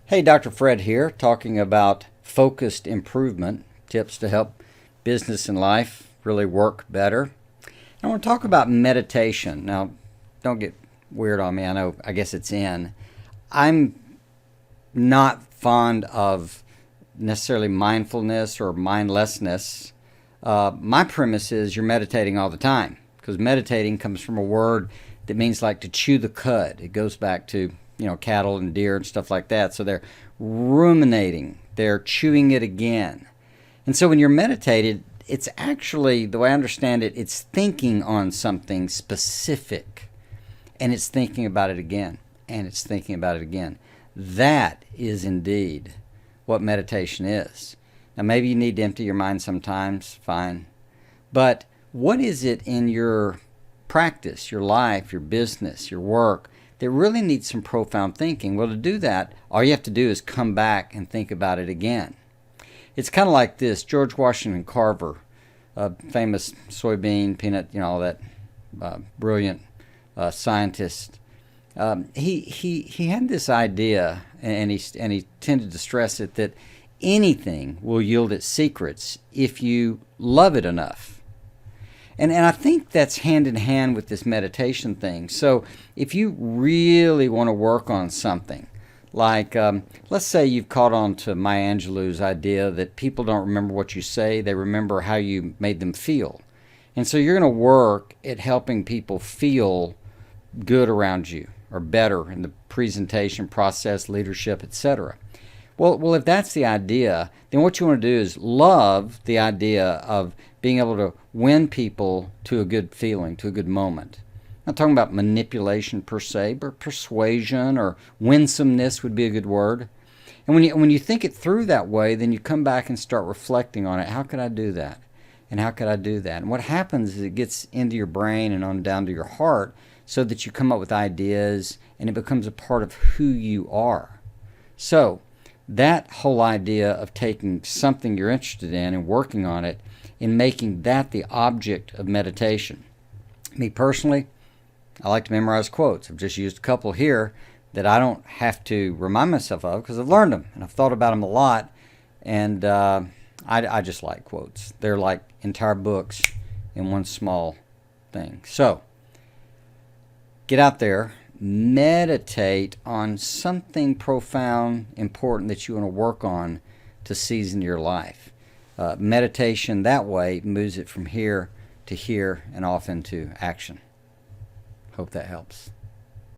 Hey, Dr. Fred here, talking about focused improvement, tips to help business and life really work better. I want to talk about meditation. Now, don't get weird on me. I guess it's in. I'm not fond of necessarily mindfulness or mindlessness. My premise is you're meditating all the time because meditating comes from a word that means like to chew the cud. It goes back to cattle and deer and stuff like that. So they're ruminating, they're chewing it again. And so when you're meditated, it's actually, the way I understand it, it's thinking on something specific and it's thinking about it again and it's thinking about it again. That is indeed what meditation is. Now, maybe you need to empty your mind sometimes, fine. But what is it in your practice, your life, your business, your work that really needs some profound thinking? Well, to do that, all you have to do is come back and think about it again. It's kind of like this. George Washington Carver, a famous soybean, peanut, all that brilliant scientist, he had this idea, and he tended to stress it, that anything will yield its secrets if you love it enough. And I think that's hand in hand with this meditation thing. So if you really want to work on something, like let's say you've caught on to Maya Angelou's idea that people don't remember what you say, they remember how you made them feel. And so you're going to work at helping people feel good around you or better in the presentation process, leadership, etc. Well, if that's the idea, then what you want to do is love the idea of being able to win people to a good feeling, to a good moment. I'm not talking about manipulation per se, but persuasion or winsomeness would be a good word. And when you think it through that way, then you come back and start reflecting on it. How could I do that? And how could I do that? And what happens is it gets into your brain and on down to your heart so that you come up with ideas and it becomes a part of who you are. So that whole idea of taking something you're interested in and working on it and making that the object of meditation. Me personally, I like to memorize quotes. I've just used a couple here that I don't have to remind myself of because I've learned them and I've thought about them a lot. And I just like quotes. They're like entire books in one small thing. So get out there, meditate on something profound, important that you want to work on to season your life. Meditation that way moves it from here to here and off into action. Hope that helps.